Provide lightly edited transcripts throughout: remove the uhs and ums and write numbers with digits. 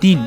3,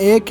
1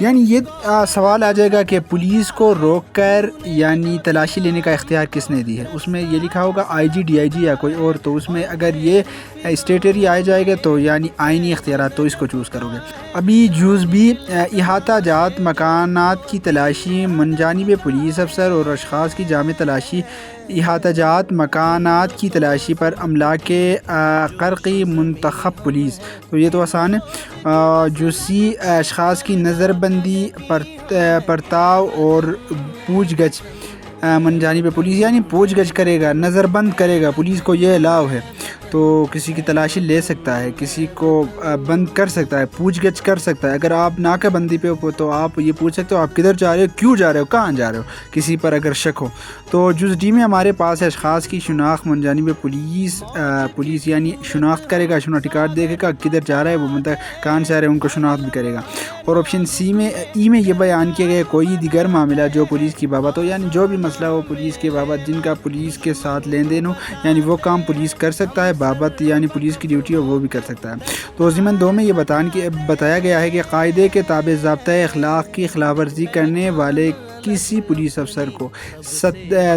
یعنی یہ سوال آ جائے گا کہ پولیس کو روک کر یعنی تلاشی لینے کا اختیار کس نے دی ہے. اس میں یہ لکھا ہوگا آئی جی ڈی آئی جی یا کوئی اور. تو اس میں اگر یہ اسٹیٹری آ جائے گا تو یعنی آئینی اختیارات تو اس کو چوز کرو گے. ابھی جوز بھی احاطہ جات مکانات کی تلاشی من جانب پولیس افسر اور اشخاص کی جامع تلاشی احاطہ جات مکانات کی تلاشی پر املاک قرقی منتخب پولیس. تو یہ تو آسان ہے. جوسی اشخاص کی نظر بندی پرتاؤ اور پوچھ گچھ من جانب پولیس یعنی پوچھ گچھ کرے گا, نظر بند کرے گا. پولیس کو یہ الاؤ ہے تو کسی کی تلاشی لے سکتا ہے, کسی کو بند کر سکتا ہے, پوچھ گچھ کر سکتا ہے. اگر آپ ناکہ بندی پہ ہو تو آپ یہ پوچھ سکتے ہو آپ کدھر جا رہے ہو, کیوں جا رہے ہو, کہاں جا رہے ہو, کسی پر اگر شک ہو. تو جز ڈی میں ہمارے پاس ہے اشخاص کی شناخت من جانب پولیس یعنی شناخت کرے گا, شناختی کارڈ دیکھے گا کدھر جا رہا ہے وہ بندہ, کہاں سے آ رہے ہیں ان کو شناخت بھی کرے گا. اور آپشن سی میں ای میں یہ بیان کیا گیا کوئی دیگر معاملہ جو پولیس کی بابت ہو یعنی جو بھی مسئلہ ہو پولیس کے بابت جن کا پولیس کے ساتھ لین دین ہو یعنی وہ کام پولیس کر سکتا ہے, بابت یعنی پولیس کی ڈیوٹی ہو وہ بھی کر سکتا ہے. تو ضمن 2 میں یہ بتایا گیا ہے کہ قاعدے کے تابع ضابطۂ اخلاق کی خلاف ورزی کرنے والے کسی پولیس افسر کو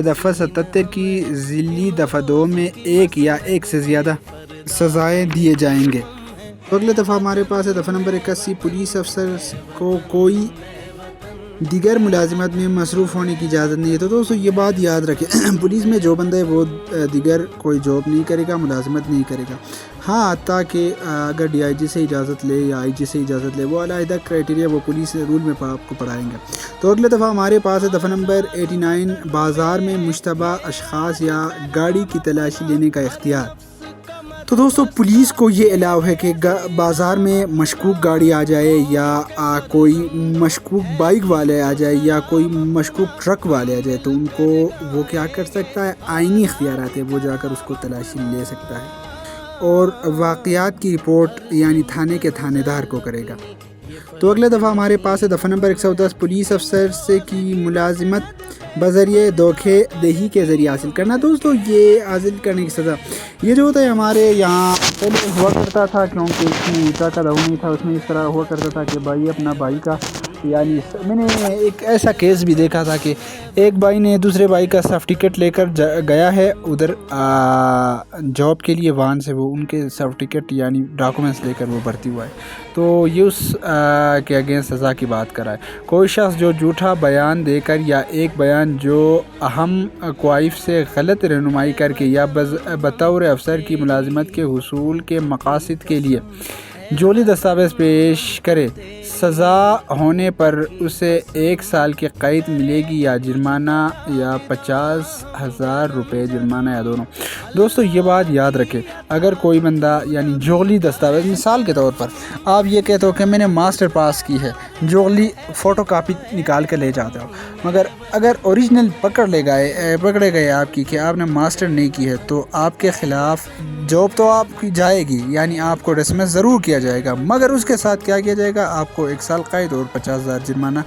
دفعہ 77 کی ذیلی دفعہ 2 میں ایک یا ایک سے زیادہ سزائیں دیے جائیں گے. تو اگلے دفعہ ہمارے پاس ہے دفعہ نمبر 81 پولیس افسر کو کوئی دیگر ملازمت میں مصروف ہونے کی اجازت نہیں ہے. تو دوستو یہ بات یاد رکھیں پولیس میں جو بندہ ہے وہ دیگر کوئی جاب نہیں کرے گا, ملازمت نہیں کرے گا. ہاں تاکہ اگر ڈی آئی جی سے اجازت لے یا آئی جی سے اجازت لے وہ علیحدہ کرائٹیریا وہ پولیس رول میں آپ کو پڑھائیں گے. تو اگلے دفعہ ہمارے پاس ہے دفعہ نمبر 89 بازار میں مشتبہ اشخاص یا گاڑی کی تلاشی لینے کا اختیار. تو دوستو پولیس کو یہ الاؤ ہے کہ بازار میں مشکوک گاڑی آ جائے یا کوئی مشکوک بائک والے آ جائے یا کوئی مشکوک ٹرک والے آ جائے تو ان کو وہ کیا کر سکتا ہے, آئینی اختیارات ہے, وہ جا کر اس کو تلاشی لے سکتا ہے اور واقعات کی رپورٹ یعنی تھانے کے تھانے دار کو کرے گا. تو اگلے دفعہ ہمارے پاس ہے دفعہ نمبر 110 پولیس افسر سے کی ملازمت بذریعہ دھوکے دہی کے ذریعے حاصل کرنا. دوستو یہ حاصل کرنے کی سزا یہ جو ہوتا ہے ہمارے یہاں پہلے ہوا کرتا تھا کیونکہ اس میں ایٹا کا داؤ نہیں تھا, اس میں اس طرح ہوا کرتا تھا کہ بھائی اپنا بھائی کا یعنی میں نے ایک ایسا کیس بھی دیکھا تھا کہ ایک بھائی نے دوسرے بھائی کا سرٹیفکیٹ لے کر گیا ہے ادھر جاب کے لیے وہاں سے وہ ان کے سرٹیفکیٹ یعنی ڈاکومنٹس لے کر وہ بھرتی ہوا ہے. تو یہ اس کے اگینسٹ سزا کی بات کر رہا ہے. کوئی شخص جو جھوٹا بیان دے کر یا ایک بیان جو اہم کوائف سے غلط رہنمائی کر کے یا بطور افسر کی ملازمت کے حصول کے مقاصد کے لیے جعلی دستاویز پیش کرے, سزا ہونے پر اسے 1 سال کی قید ملے گی یا جرمانہ یا 50,000 روپے جرمانہ یا دونوں. دوستو یہ بات یاد رکھے اگر کوئی بندہ یعنی جعلی دستاویز مثال کے طور پر آپ یہ کہتے ہو کہ میں نے ماسٹر پاس کی ہے, جعلی فوٹو کاپی نکال کے لے جاتے ہو, مگر اگر اوریجنل پکڑے گئے آپ کی کہ آپ نے ماسٹر نہیں کی ہے تو آپ کے خلاف جاب تو آپ کی جائے گی یعنی آپ کو ڈسمس ضرور کیا جائے گا, مگر اس کے ساتھ کیا کیا جائے گا, آپ کو 1 سال قید اور 50,000 جرمانہ.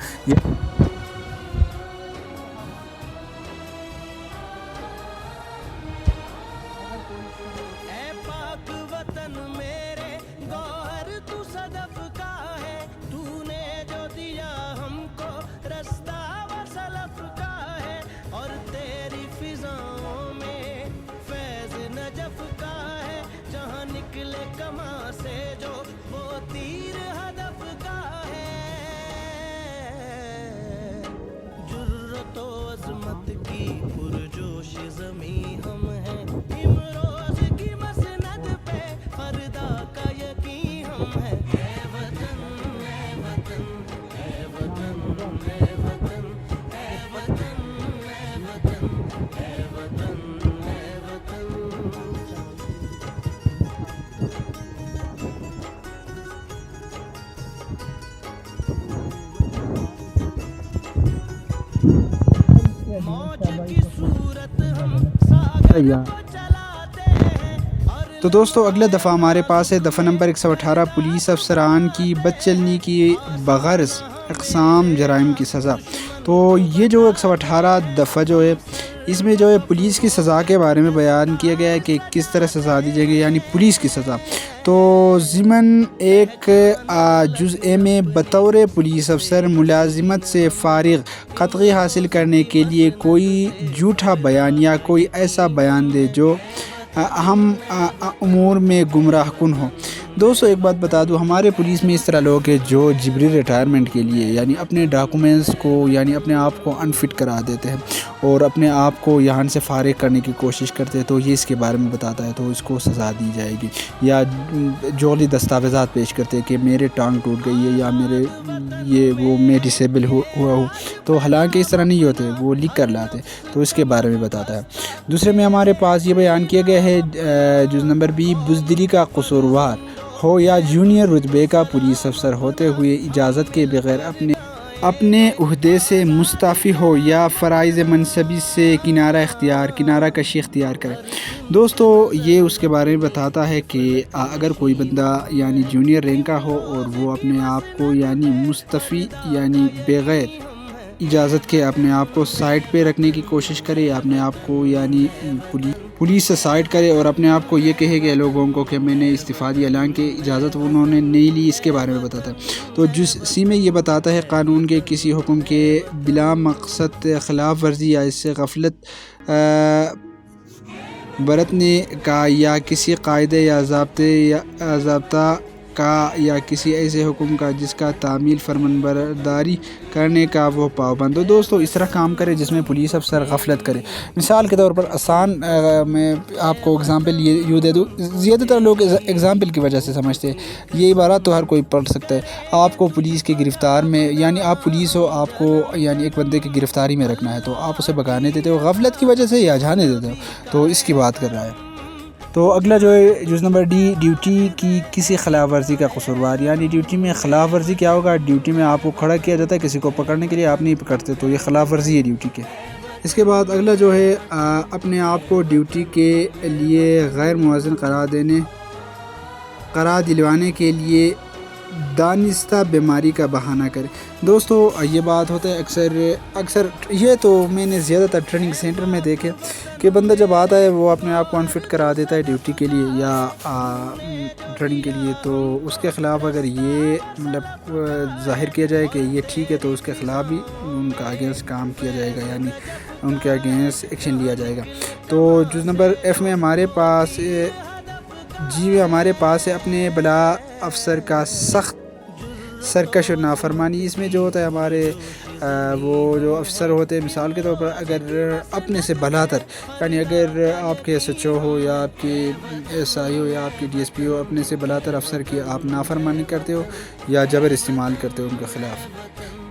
تو دوستو اگلے دفعہ ہمارے پاس ہے دفعہ نمبر 118 پولیس افسران کی بدچلنی کی بغرض اقسام جرائم کی سزا. تو یہ جو 118 دفعہ جو ہے اس میں جو ہے پولیس کی سزا کے بارے میں بیان کیا گیا ہے کہ کس طرح سزا دی جائے گی، یعنی پولیس کی سزا۔ تو ضمن ایک جزء میں بطور پولیس افسر ملازمت سے فارغ قطعی حاصل کرنے کے لیے کوئی جھوٹا بیان یا کوئی ایسا بیان دے جو اہم امور میں گمراہ کن ہو۔ دوستو ایک بات بتا دوں، ہمارے پولیس میں اس طرح لوگ ہیں جو جبری ریٹائرمنٹ کے لیے یعنی اپنے ڈاکومنٹس کو یعنی اپنے آپ کو انفٹ کرا دیتے ہیں اور اپنے آپ کو یہاں سے فارغ کرنے کی کوشش کرتے ہیں، تو یہ اس کے بارے میں بتاتا ہے، تو اس کو سزا دی جائے گی۔ یا جعلی دستاویزات پیش کرتے ہیں کہ میرے ٹانگ ٹوٹ گئی ہے یا میں ڈسیبل ہوا ہوں، تو حالانکہ اس طرح نہیں ہوتے، وہ لکھ کر لاتے، تو اس کے بارے میں بتاتا ہے۔ دوسرے میں ہمارے پاس یہ بیان کیا گیا ہے جز نمبر 20 بزدلی کا قصوروار ہو یا جونیئر رتبے کا پولیس افسر ہوتے ہوئے اجازت کے بغیر اپنے عہدے سے مستعفی ہو یا فرائض منصبی سے کنارہ کشی اختیار کرے۔ دوستو یہ اس کے بارے میں بتاتا ہے کہ اگر کوئی بندہ یعنی جونیئر رینک کا ہو اور وہ اپنے آپ کو یعنی مستعفی یعنی بغیر اجازت کے اپنے آپ کو سائٹ پہ رکھنے کی کوشش کرے یا اپنے آپ کو یعنی پولیس سے سائٹ کرے اور اپنے آپ کو یہ کہے کہ لوگوں کو کہ میں نے استعفیٰ دیا، حالانکہ اجازت انہوں نے نہیں لی، اس کے بارے میں بتاتا ہے۔ تو جز سی میں یہ بتاتا ہے قانون کے کسی حکم کے بلا مقصد خلاف ورزی یا اس سے غفلت برتنے کا یا کسی قاعدے یا ضابطہ کا یا کسی ایسے حکم کا جس کا تعمیل فرمانبرداری کرنے کا وہ پابند ہو۔ دوستو اس طرح کام کرے جس میں پولیس افسر غفلت کرے۔ مثال کے طور پر آسان میں آپ کو اگزامپل یوں دے دوں، زیادہ تر لوگ اگزامپل کی وجہ سے سمجھتے ہیں، یہ عبارات تو ہر کوئی پڑھ سکتا ہے۔ آپ کو پولیس کی گرفتار میں یعنی آپ پولیس ہو، آپ کو یعنی ایک بندے کی گرفتاری میں رکھنا ہے، تو آپ اسے بھگانے دیتے ہو غفلت کی وجہ سے یا جانے دیتے ہو، تو اس کی بات کر رہا ہے۔ تو اگلا جو ہے جز نمبر ڈی ڈیوٹی کی کسی خلاف ورزی کا قصوروار، یعنی ڈیوٹی میں خلاف ورزی کیا ہوگا؟ ڈیوٹی میں آپ کو کھڑا کیا جاتا ہے کسی کو پکڑنے کے لیے، آپ نہیں پکڑتے، تو یہ خلاف ورزی ہے ڈیوٹی کے۔ اس کے بعد اگلا جو ہے اپنے آپ کو ڈیوٹی کے لیے غیر موزن قرار دلوانے کے لیے دانستہ بیماری کا بہانہ کرے۔ دوستو یہ بات ہوتا ہے اکثر یہ تو میں نے زیادہ تر ٹریننگ سینٹر میں دیکھے کہ بندہ جب آتا ہے وہ اپنے آپ کو انفٹ کرا دیتا ہے ڈیوٹی کے لیے یا ٹریننگ کے لیے، تو اس کے خلاف اگر یہ مطلب ظاہر کیا جائے کہ یہ ٹھیک ہے تو اس کے خلاف بھی ان کا اگینسٹ کام کیا جائے گا، یعنی ان کے اگینسٹ ایکشن لیا جائے گا۔ تو جز نمبر ایف میں ہمارے پاس ہے اپنے بلا افسر کا سخت سرکش اور نافرمانی۔ اس میں جو ہوتا ہے ہمارے وہ جو افسر ہوتے ہیں، مثال کے طور پر اگر اپنے سے بلاتر یعنی اگر آپ کے ایس ایچ او ہو یا آپ کے ایس آئی ہو یا آپ کے ڈی ایس پی ہو، اپنے سے بلاتر افسر کی آپ نافرمانی کرتے ہو یا جبر استعمال کرتے ہو ان کے خلاف،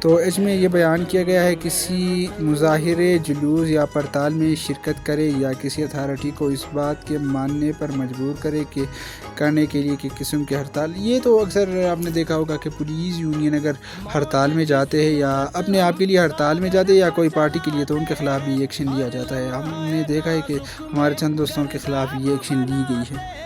تو اس میں یہ بیان کیا گیا ہے کسی مظاہرے، جلوس یا پڑتال میں شرکت کرے یا کسی اتھارٹی کو اس بات کے ماننے پر مجبور کرنے کے لیے کہ قسم کی ہڑتال۔ یہ تو اکثر آپ نے دیکھا ہوگا کہ پولیس یونین اگر ہڑتال میں جاتے ہیں یا اپنے آپ کے لیے ہڑتال میں جاتے ہیں یا کوئی پارٹی کے لیے، تو ان کے خلاف بھی ایکشن لیا جاتا ہے۔ ہم نے دیکھا ہے کہ ہمارے چند دوستوں کے خلاف یہ ایکشن لی گئی ہے۔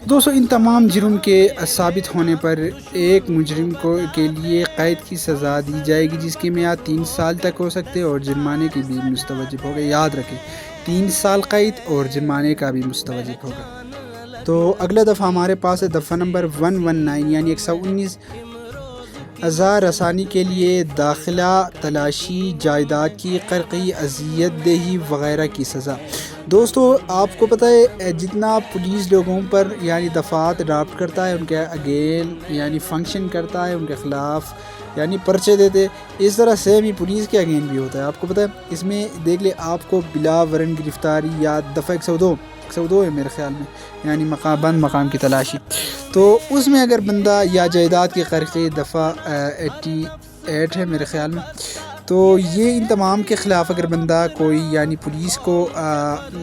دوستو ان تمام جرم کے ثابت ہونے پر ایک مجرم کے لیے قید کی سزا دی جائے گی جس کی میعاد 3 سال تک ہو سکتے اور جرمانے کی بھی مستوجب ہوگا۔ یاد رکھیں 3 سال قید اور جرمانے کا بھی مستوجب ہوگا۔ تو اگلا دفعہ ہمارے پاس ہے دفعہ نمبر 119 یعنی 119 اعضاء رسانی کے لیے داخلہ، تلاشی، جائیداد کی قرقی، اذیت دہی وغیرہ کی سزا۔ دوستو آپ کو پتہ ہے جتنا پولیس لوگوں پر یعنی دفعات اڈاپٹ کرتا ہے، ان کے اگین یعنی فنکشن کرتا ہے، ان کے خلاف یعنی پرچے دیتے، اس طرح سیم ہی پولیس کے اگین بھی ہوتا ہے۔ آپ کو پتہ ہے اس میں دیکھ لیں آپ کو بلا وارنٹ گرفتاری یا دفعہ 102 ہے میرے خیال میں، یعنی بند مقام کی تلاشی، تو اس میں اگر بندہ یا جائیداد کی قرقی دفعہ 88 ہے میرے خیال میں، تو یہ ان تمام کے خلاف اگر بندہ کوئی یعنی پولیس کو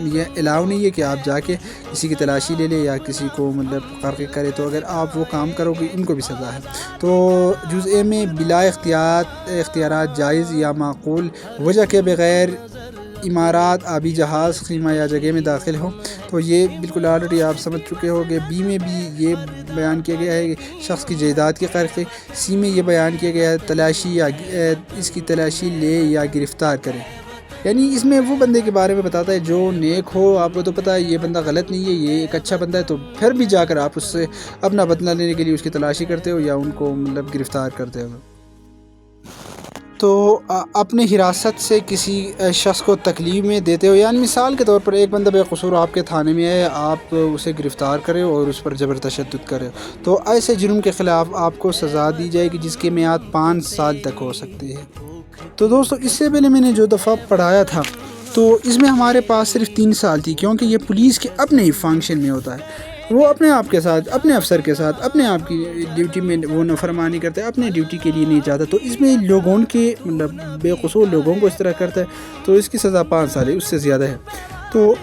یہ الاؤ نہیں ہے کہ آپ جا کے کسی کی تلاشی لے لے یا کسی کو مطلب قرقی کرے، تو اگر آپ وہ کام کرو گے ان کو بھی سزا ہے۔ تو جزء میں بلا اختیارات جائز یا معقول وجہ کے بغیر عمارات، آبی جہاز، خیمہ یا جگہ میں داخل ہوں، تو یہ بالکل آلریڈی آپ سمجھ چکے ہو گے۔ بی میں بھی یہ بیان کیا گیا ہے کہ شخص کی جائیداد کی قرقی۔ سی میں یہ بیان کیا گیا ہے تلاشی یا اس کی تلاشی لے یا گرفتار کرے۔ یعنی اس میں وہ بندے کے بارے میں بتاتا ہے جو نیک ہو، آپ کو تو پتہ ہے یہ بندہ غلط نہیں ہے، یہ ایک اچھا بندہ ہے، تو پھر بھی جا کر آپ اس سے اپنا بدلہ لینے کے لیے اس کی تلاشی کرتے ہو یا ان کو مطلب گرفتار کرتے ہو۔ تو اپنے حراست سے کسی شخص کو تکلیف میں دیتے ہو، یعنی مثال کے طور پر ایک بندہ بے قصور آپ کے تھانے میں ہے، آپ اسے گرفتار کرے اور اس پر جبر تشدد کرے، تو ایسے جرم کے خلاف آپ کو سزا دی جائے گی جس کی میعاد 5 سال تک ہو سکتی ہے۔ تو دوستو اس سے پہلے میں نے جو دفعہ پڑھایا تھا تو اس میں ہمارے پاس صرف 3 سال تھی، کیونکہ یہ پولیس کے اپنے ہی فنکشن میں ہوتا ہے، وہ اپنے آپ کے ساتھ، اپنے افسر کے ساتھ، اپنے آپ کی ڈیوٹی میں وہ نافرمانی کرتا ہے، اپنے ڈیوٹی کے لیے نہیں جاتا، تو اس میں لوگوں کے مطلب بے قصور لوگوں کو اس طرح کرتا ہے، تو اس کی سزا 5 سال ہے، اس سے زیادہ ہے۔ تو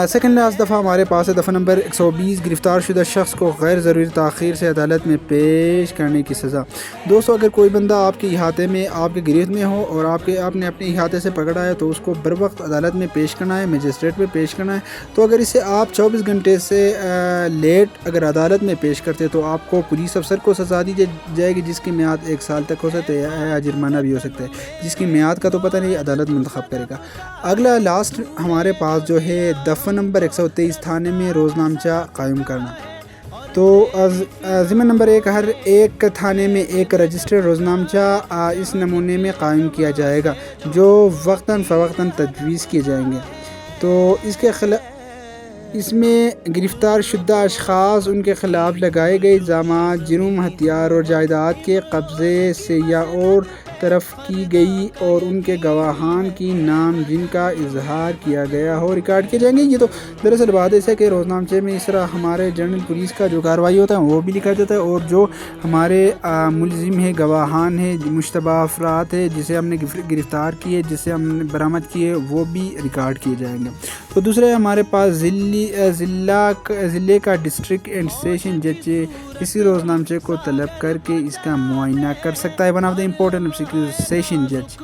سیکنڈ لاسٹ دفعہ ہمارے پاس ہے دفعہ نمبر 120، گرفتار شدہ شخص کو غیر ضروری تاخیر سے عدالت میں پیش کرنے کی سزا۔ دوستو اگر کوئی بندہ آپ کے احاطے میں، آپ کے گرفت میں ہو اور آپ نے اپنے احاطے سے پکڑا ہے تو اس کو بر وقت عدالت میں پیش کرنا ہے، مجسٹریٹ میں پیش کرنا ہے۔ تو اگر اسے آپ 24 گھنٹے سے لیٹ اگر عدالت میں پیش کرتے تو آپ کو پولیس افسر کو سزا دی جائے گی جس کی میعاد 1 سال تک ہو سکتا ہے یا جرمانہ بھی ہو سکتا ہے، جس کی میعاد کا تو پتہ نہیں، عدالت منتخب کرے گا۔ اگلا لاسٹ ہمارے پاس جو ہے دفعہ نمبر 123، تھانے میں روزنامچہ قائم کرنا۔ تو ضمن نمبر 1، ہر ایک تھانے میں ایک رجسٹرڈ روزنامچہ اس نمونے میں قائم کیا جائے گا جو وقتاً فوقتاً تجویز کیے جائیں گے۔ تو اس میں گرفتار شدہ اشخاص، ان کے خلاف لگائے گئے الزامات، جرم، ہتھیار اور جائیداد کے قبضے سے یا اور طرف کی گئی اور ان کے گواہان کی نام جن کا اظہار کیا گیا ہو ریکارڈ کیے جائیں گے۔ یہ تو دراصل بات ایسا ہے کہ روزنامچے میں اس طرح ہمارے جنرل پولیس کا جو کارروائی ہوتا ہے وہ بھی لکھا جاتا ہے، اور جو ہمارے ملزم ہیں، گواہان ہیں، مشتبہ افراد ہیں جسے ہم نے گرفتار کیے، جسے ہم نے برآمد کیے، وہ بھی ریکارڈ کیے جائیں گے۔ تو دوسرے ہمارے پاس ضلع کا ڈسٹرکٹ اینڈ سیشن جج اسی روزنامچے کو طلب کر کے اس کا معائنہ کر سکتا ہے۔ One of the important session جج،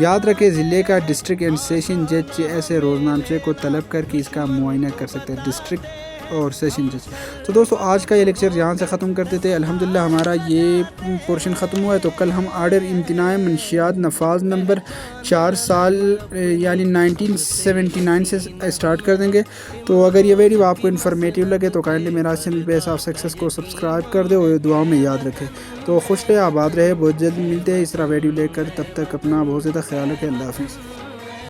یاد رکھے ضلع کا ڈسٹرکٹ اینڈ سیشن جج ایسے روزنامچے کو طلب کر کے اس کا معائنہ کر سکتا ہے، ڈسٹرکٹ اور سیشن جج۔ تو دوستو آج کا یہ لیکچر یہاں سے ختم کرتے تھے، الحمدللہ ہمارا یہ پورشن ختم ہوا ہے۔ تو کل ہم آرڈر امتناع منشیات نفاذ نمبر 4 سال یعنی 1979 سے اسٹارٹ کر دیں گے۔ تو اگر یہ ویڈیو آپ کو انفارمیٹیو لگے تو کائنڈلی میرا چینل پیس آف سکسیس کو سبسکرائب کر دے اور دعاؤں میں یاد رکھے۔ تو خوش رہے، آباد رہے، بہت جلد ملتے ہیں اس طرح ویڈیو لے کر، تب تک اپنا بہت زیادہ خیال رکھیں، اللہ حافظ۔